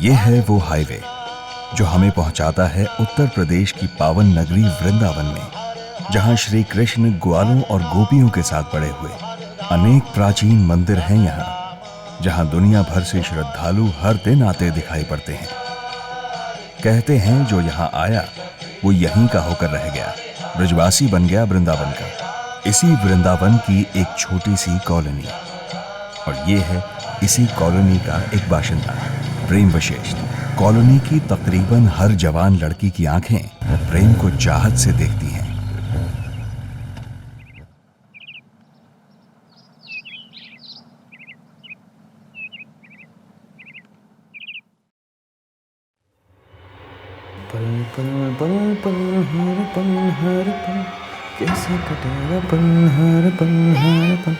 ये है वो हाईवे जो हमें पहुंचाता है उत्तर प्रदेश की पावन नगरी वृंदावन में, जहां श्री कृष्ण ग्वालों और गोपियों के साथ बड़े हुए। अनेक प्राचीन मंदिर हैं यहाँ, जहां दुनिया भर से श्रद्धालु हर दिन आते दिखाई पड़ते हैं। कहते हैं जो यहाँ आया वो यहीं का होकर रह गया, ब्रजवासी बन गया वृंदावन का। इसी वृंदावन की एक छोटी सी कॉलोनी, और ये है इसी कॉलोनी का एक बाशिंदा, प्रेम वशिष्ठ। कॉलोनी की तकरीबन हर जवान लड़की की आंखें प्रेम को चाहत से देखती हैं। पल पल पल पल हर पल कैसे कटेगा पल हर पल हर पल।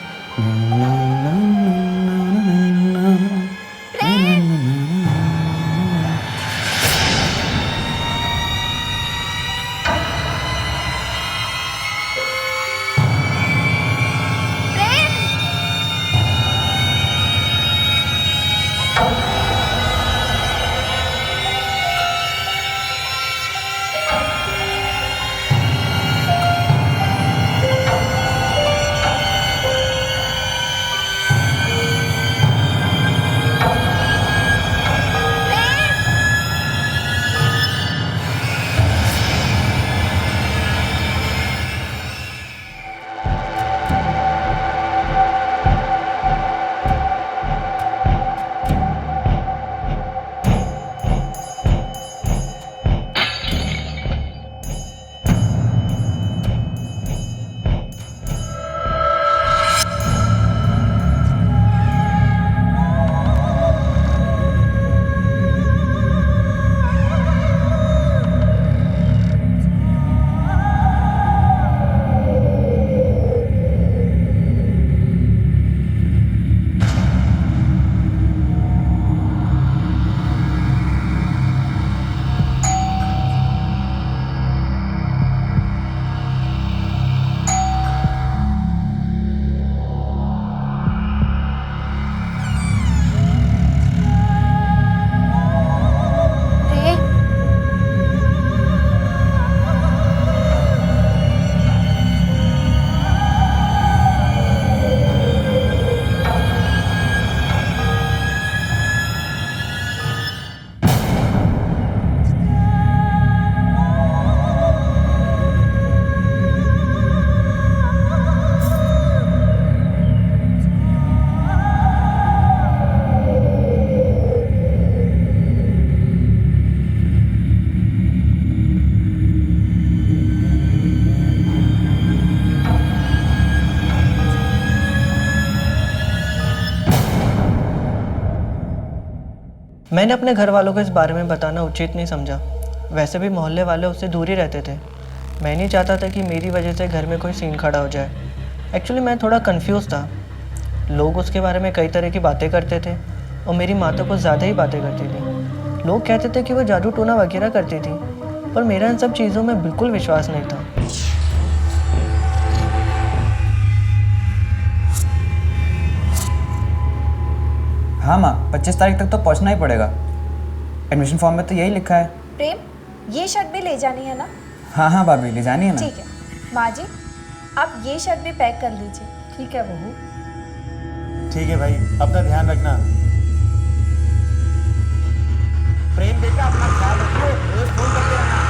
मैंने अपने घर वालों को इस बारे में बताना उचित नहीं समझा। वैसे भी मोहल्ले वाले उससे दूर ही रहते थे। मैं नहीं चाहता था कि मेरी वजह से घर में कोई सीन खड़ा हो जाए। एक्चुअली मैं थोड़ा कंफ्यूज था। लोग उसके बारे में कई तरह की बातें करते थे और मेरी माँ तो कुछ ज़्यादा ही बातें करती थी। लोग कहते थे कि वो जादू टोना वगैरह करती थी, पर मेरा इन सब चीज़ों में बिल्कुल विश्वास नहीं था। हाँ माँ, 25 तारीख तक तो पहुँचना ही पड़ेगा। एडमिशन फॉर्म में तो यही लिखा है। प्रेम, ये शर्ट भी ले जानी है ना? हाँ हाँ भाभी, ले जानी है ना। ठीक है माँ जी, आप ये शर्ट भी पैक कर लीजिए। ठीक है बहू। ठीक है भाई, अपना ध्यान रखना। प्रेम बेटा, अपना ख्याल रखियो, रोज फोन करते रहना।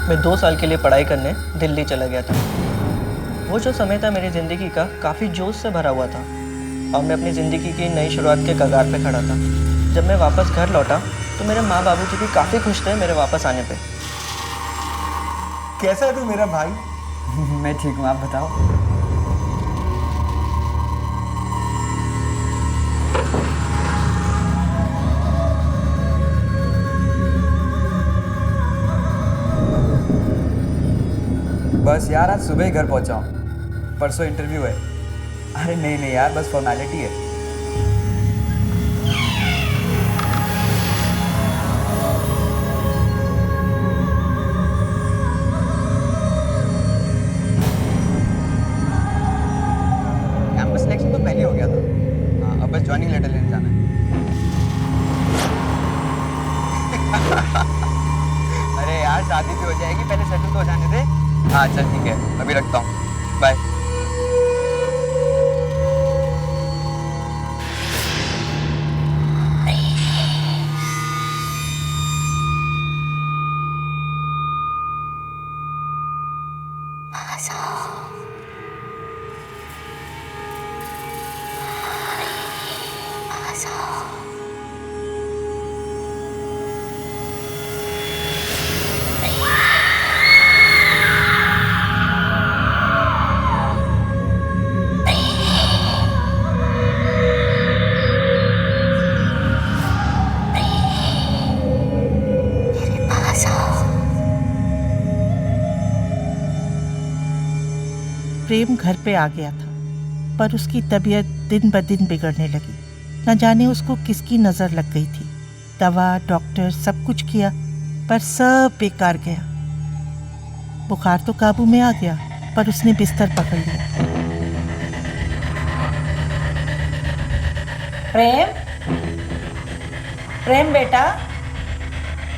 मैं 2 साल के लिए पढ़ाई करने दिल्ली चला गया था। वो जो समय था मेरी ज़िंदगी का काफ़ी जोश से भरा हुआ था और मैं अपनी ज़िंदगी की नई शुरुआत के कगार पे खड़ा था। जब मैं वापस घर लौटा तो मेरे माँ बाबूजी भी काफ़ी खुश थे मेरे वापस आने पे। कैसा है तू मेरा भाई? मैं ठीक हूँ, आप बताओ। बस यार, आज सुबह ही घर पहुंचा हूँ। परसों इंटरव्यू है। अरे नहीं नहीं यार, बस फॉर्मेलिटी है। कैंपस सिलेक्शन तो पहले हो गया था। हाँ, अब बस ज्वाइनिंग लेटर लेने जाना है। अरे यार शादी भी हो जाएगी, पहले सेटल तो हो जाने दे। हाँ चल ठीक है, अभी रखता हूँ, बाय। प्रेम घर पे आ गया था, पर उसकी तबीयत दिन ब दिन बिगड़ने लगी। न जाने उसको किसकी नज़र लग गई थी। दवा, डॉक्टर, सब कुछ किया, पर सब बेकार गया। बुखार तो काबू में आ गया, पर उसने बिस्तर पकड़ लिया। प्रेम, प्रेम बेटा,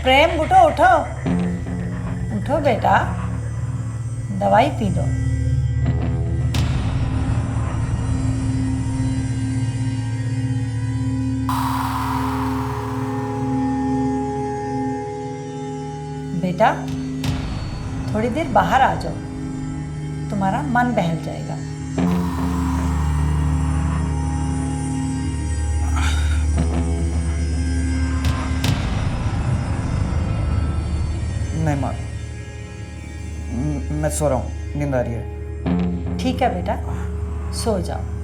प्रेम उठो उठो उठो बेटा, दवाई पी लो। बेटा थोड़ी देर बाहर आ जाओ, तुम्हारा मन बहल जाएगा। नहीं माँ, मैं सो रहा हूँ, नींद आ रही है। ठीक है बेटा, सो जाओ।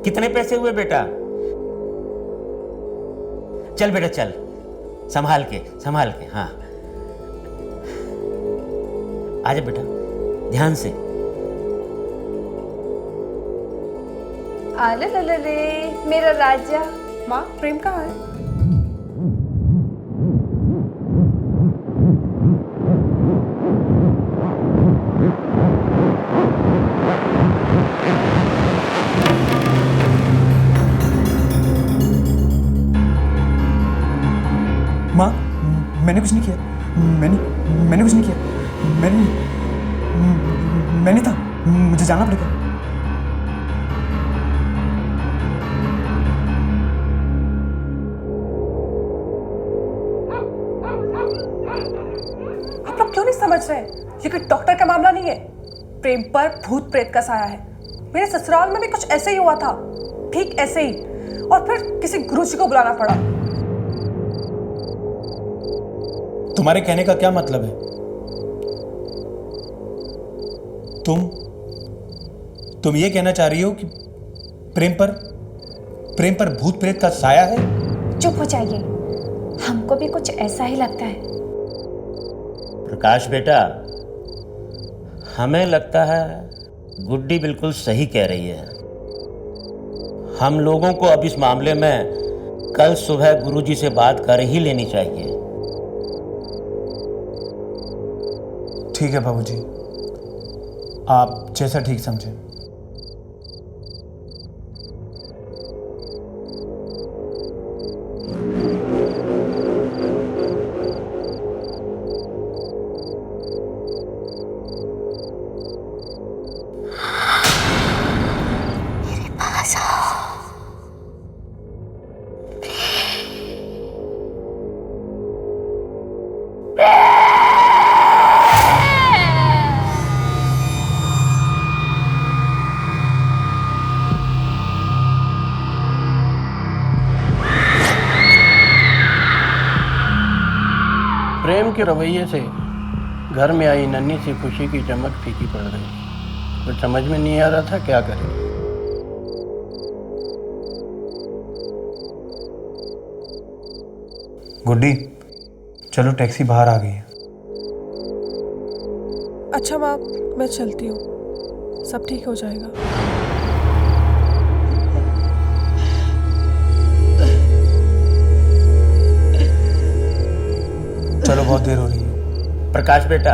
कितने पैसे हुए बेटा? चल बेटा चल, संभाल के, हाँ। आजा बेटा, ध्यान से। आले लले मेरा राजा। माँ, प्रेम कहाँ है? माँ, मैंने कुछ नहीं किया। मैंने कुछ नहीं किया। मैं नहीं था। मुझे जाना पड़ेगा। आप लोग क्यों नहीं समझ रहे? ये कोई डॉक्टर का मामला नहीं है। प्रेम पर भूत प्रेत का साया है। मेरे ससुराल में भी कुछ ऐसे ही हुआ था, ठीक ऐसे ही, और फिर किसी गुरुजी को बुलाना पड़ा। तुम्हारे कहने का क्या मतलब है? तुम ये कहना चाह रही हो कि प्रेम पर भूत प्रेत का साया है? चुप हो जाइए, हमको भी कुछ ऐसा ही लगता है। प्रकाश बेटा, हमें लगता है गुड्डी बिल्कुल सही कह रही है। हम लोगों को अब इस मामले में कल सुबह गुरुजी से बात कर ही लेनी चाहिए। ठीक है बाबूजी, आप जैसा ठीक समझें। प्रेम के रवैये से घर में आई नन्ही सी खुशी की चमक फीकी पड़ गई। कुछ समझ में नहीं आ रहा था क्या करें। गुड्डी, चलो टैक्सी बाहर आ गई है। अच्छा माँ, मैं चलती हूँ, सब ठीक हो जाएगा। चलो, बहुत देर हो रही है। प्रकाश बेटा,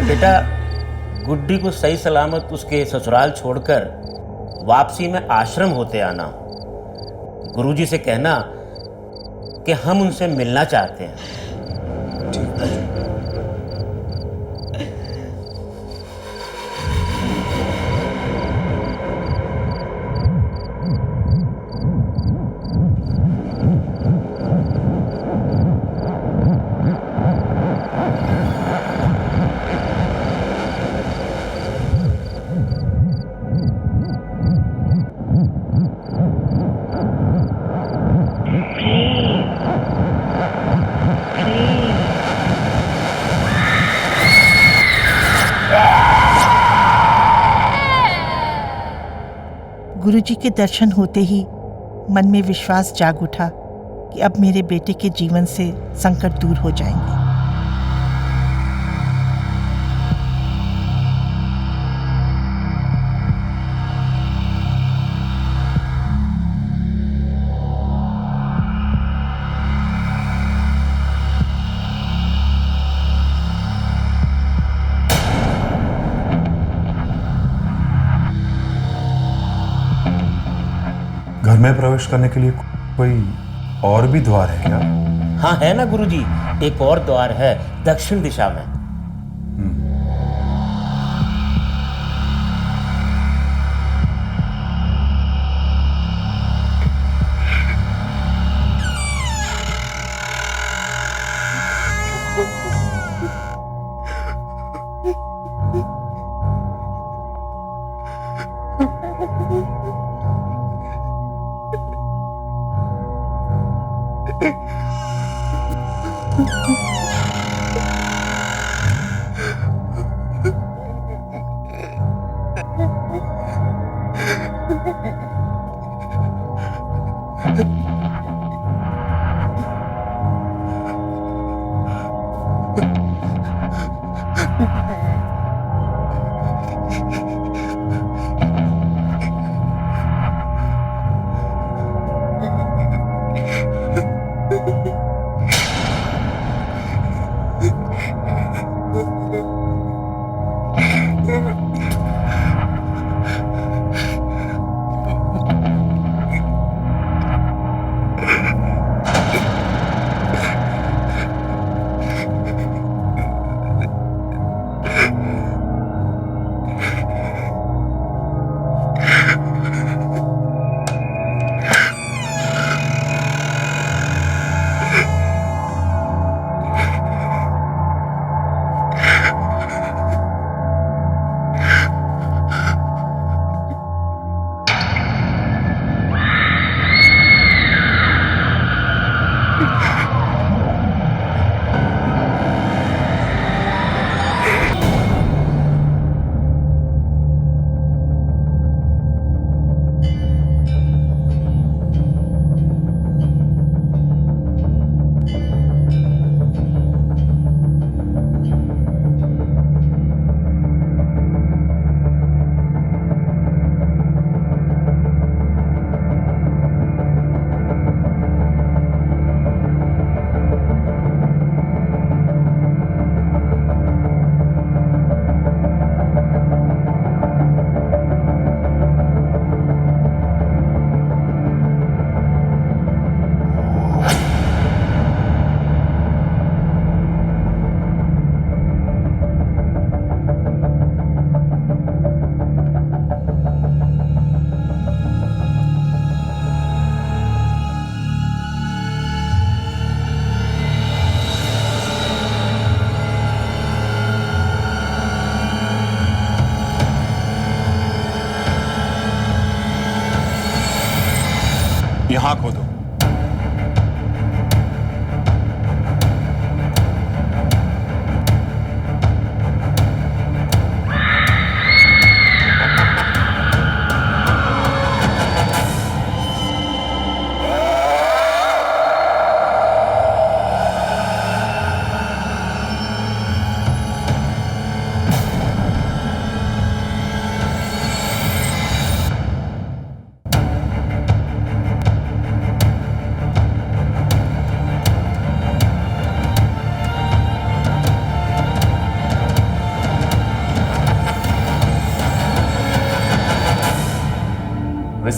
बेटा गुड्डी को सही सलामत उसके ससुराल छोड़कर वापसी में आश्रम होते आना। गुरुजी से कहना कि हम उनसे मिलना चाहते हैं। ठीक है। गुरुजी के दर्शन होते ही मन में विश्वास जाग उठा कि अब मेरे बेटे के जीवन से संकट दूर हो जाएंगे। घर में प्रवेश करने के लिए कोई और भी द्वार है क्या? हाँ है ना गुरुजी, एक और द्वार है दक्षिण दिशा में। यहां खोदो।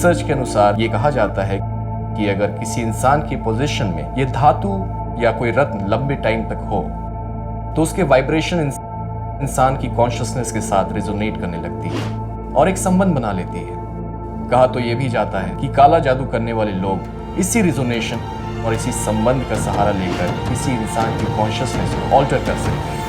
रिसर्च के अनुसार ये कहा जाता है कि अगर किसी इंसान की पोजीशन में ये धातु या कोई रत्न लंबे टाइम तक हो तो उसके वाइब्रेशन इंसान की कॉन्शियसनेस के साथ रेजोनेट करने लगती है और एक संबंध बना लेती है। कहा तो ये भी जाता है कि काला जादू करने वाले लोग इसी रिजोनेशन और इसी संबंध का सहारा लेकर किसी इंसान की कॉन्शियसनेस को ऑल्टर कर सकते हैं।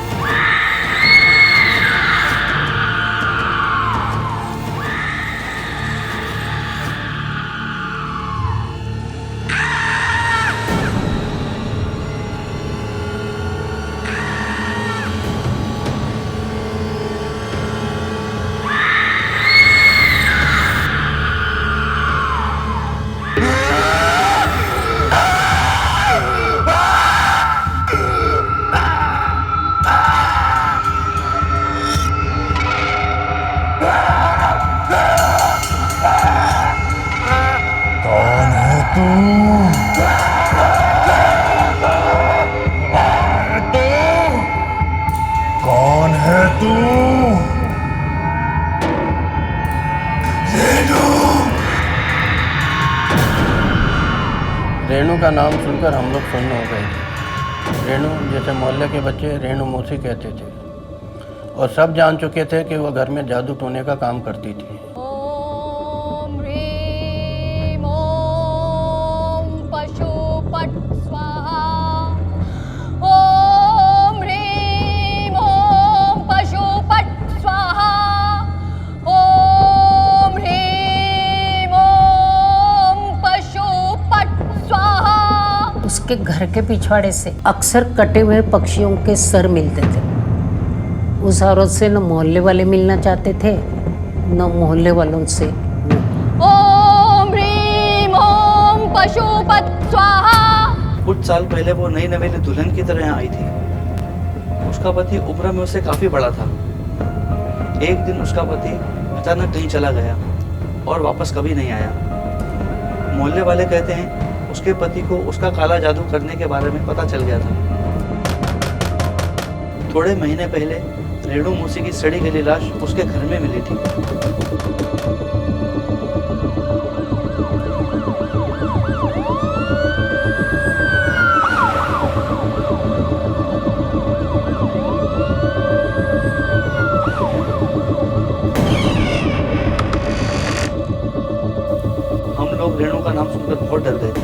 कौन है तू? रेणु का नाम सुनकर हम लोग सुन्न हो गए थे। रेणु जैसे मोहल्ले के बच्चे रेणु मौसी कहते थे और सब जान चुके थे कि वह घर में जादू टोने का काम करती थी। ओम ह्रीम ओम पशुपट स्वाहा। ओम ह्रीम ओम पशुपट स्वाहा। ओम ह्रीम ओम पशुपट स्वाहा। उसके घर के पिछवाड़े से अक्सर कटे हुए पक्षियों के सर मिलते थे। उस औरत से न मोहल्ले वाले मिलना चाहते थे न मोहल्ले वालों से। ओम ह्रीम ओम पशुपत स्वाहा। कुछ साल पहले वो नई नवेली दुल्हन की तरह आई थी। उसका पति उम्र में उससे काफी बड़ा था। एक दिन उसका पति अचानक कहीं चला गया और वापस कभी नहीं आया। मोहल्ले वाले कहते हैं उसके पति को उसका काला जादू करने के बारे में पता चल गया था। थोड़े महीने पहले रेणु मौसी की सड़ी गली लाश उसके घर में मिली थी। हम लोग रेणु का नाम सुनकर बहुत डर गए थे।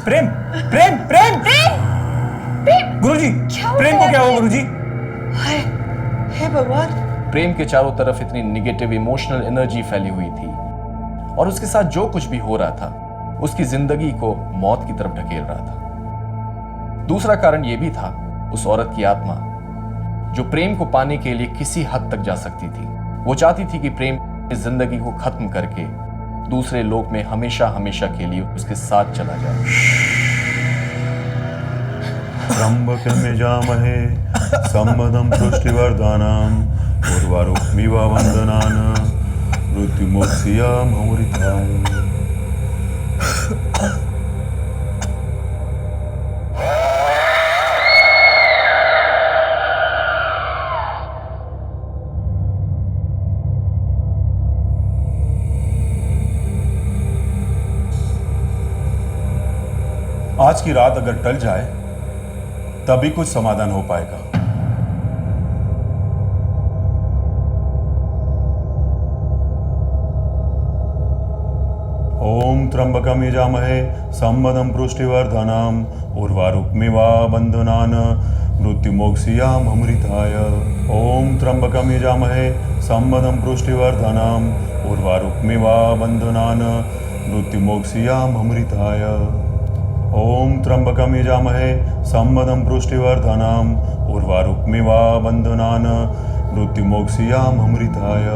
प्रेम प्रेम प्रेम गुरुजी, प्रेम को क्या हुआ गुरुजी? हे भगवान। प्रेम के चारों तरफ इतनी निगेटिव इमोशनल एनर्जी फैली हुई थी और उसके साथ जो कुछ भी हो रहा था उसकी जिंदगी को मौत की तरफ ढकेल रहा था। दूसरा कारण यह भी था उस औरत की आत्मा जो प्रेम को पाने के लिए किसी हद तक जा सकती थी। वो चाहती थी कि प्रेम इस जिंदगी को खत्म करके दूसरे लोक में हमेशा हमेशा के लिए उसके साथ चला जाए। त्र्यंबकं यजामहे सम्मदं पुष्टिवर्धनम् उर्वारुकमिव वन्दनान् मृत्युमुक्षीयमामृताम्। आज की रात अगर टल जाए तभी कुछ समाधान हो पाएगा। ओम त्र्यंबकम यजामहे संबदं पुष्टिवर्धनम् उर्वारुकमिव बन्धनान् मृत्युमोक्षीयाम अमृताय। ओम त्र्यंबकम यजामहे संबदं पुष्टिवर्धनम् उर्वारुकमिव बन्धनान् मृत्युमोक्षीयाम अमृताय। ओम त्र्यंबकम यजामहे संबदं पुष्टिवर्धनम् उर्वारुकमिव बन्धनान् मृत्युमोक्षीयाम अमृताय।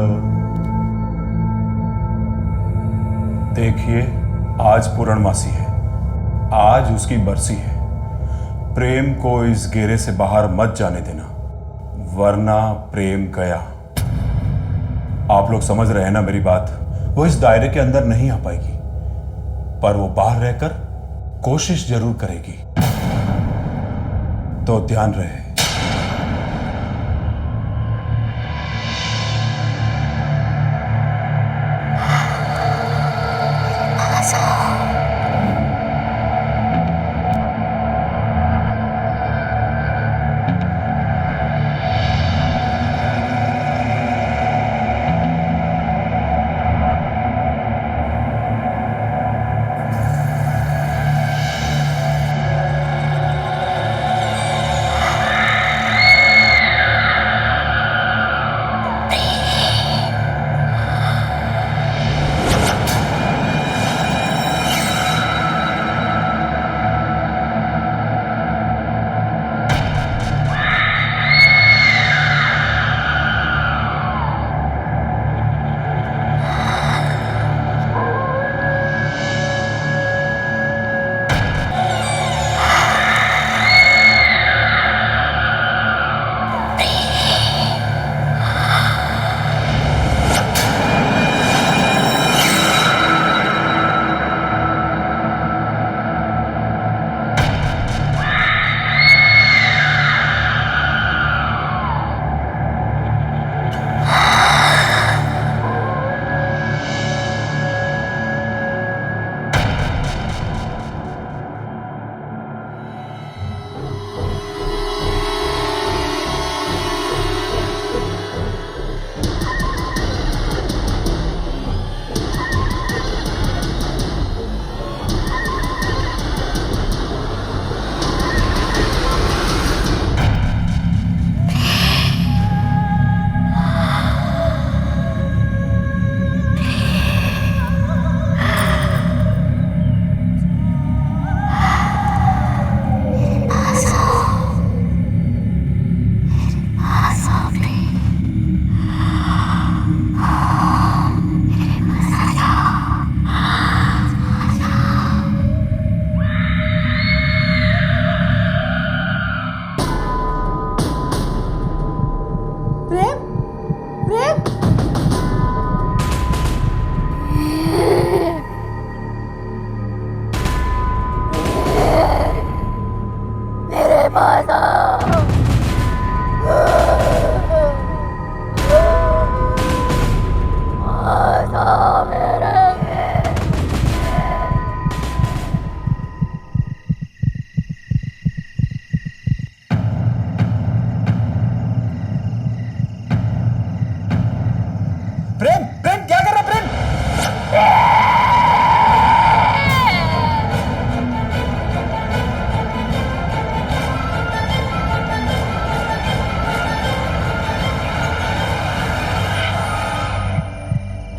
देखिए, आज पूर्णमासी है, आज उसकी बरसी है। प्रेम को इस घेरे से बाहर मत जाने देना, वरना प्रेम गया। आप लोग समझ रहे हैं ना मेरी बात? वो इस दायरे के अंदर नहीं आ पाएगी, पर वो बाहर रहकर कोशिश जरूर करेगी। तो ध्यान रहे।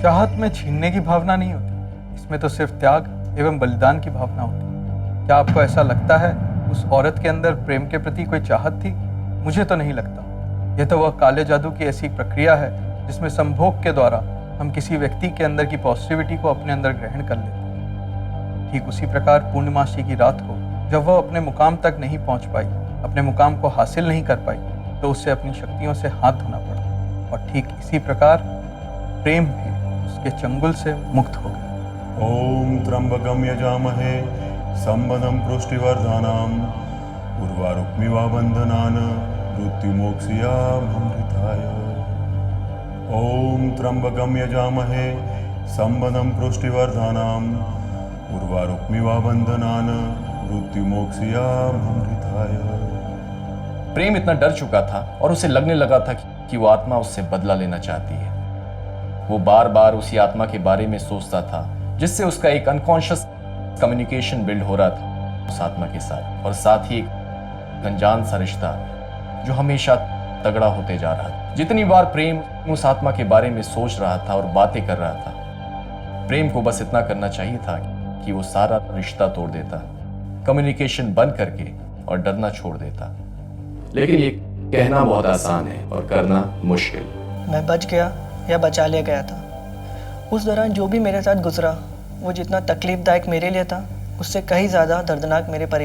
चाहत में छीनने की भावना नहीं होती, इसमें तो सिर्फ त्याग एवं बलिदान की भावना होती। क्या आपको ऐसा लगता है उस औरत के अंदर प्रेम के प्रति कोई चाहत थी? मुझे तो नहीं लगता। यह तो वह काले जादू की ऐसी प्रक्रिया है जिसमें संभोग के द्वारा हम किसी व्यक्ति के अंदर की पॉजिटिविटी को अपने अंदर ग्रहण कर लेते हैं। ठीक उसी प्रकार पूर्णिमासी की रात को जब वह अपने मुकाम तक नहीं पहुंच पाई, अपने मुकाम को हासिल नहीं कर पाई, तो उससे अपनी शक्तियों से हाथ धोना पड़ा। और ठीक इसी प्रकार प्रेम भी उसके चंगुल से मुक्त हो गया। ओम त्र्यंबकम यजामहे संबदं पुष्टिवर्धनम् उर्वारुकमिव बन्धनान् मृत्युमोक्षीयाम अमृताय। ओम त्र्यंबकम यजामहे संबदं पुष्टिवर्धनम् उर्वारुकमिव बन्धनान् मृत्युमोक्षयामृताय। प्रेम इतना डर चुका था और उसे लगने लगा था कि वो आत्मा उससे बदला लेना चाहती है। वो बार बार उसी आत्मा के बारे में सोचता था, जिससे उसका एक अनकॉन्शियस कम्युनिकेशन बिल्ड हो रहा था उस आत्मा के साथ, और साथ ही एक अनजान सा रिश्ता जो हमेशा तगड़ा होते जा रहा था। जितनी बार प्रेम उस आत्मा के बारे में सोच रहा था और बातें कर रहा था, प्रेम को बस इतना करना चाहिए था कि वो सारा रिश्ता तोड़ देता, कम्युनिकेशन बंद करके और डरना छोड़ देता। लेकिन ये कहना बहुत आसान है और करना मुश्किल। मैं बच गया या बचा लिया गया था। उस दौरान जो भी मेरे साथ गुजरा वो जितना तकलीफदायक मेरे लिए था, उससे कहीं ज़्यादा दर्दनाक मेरे परिवार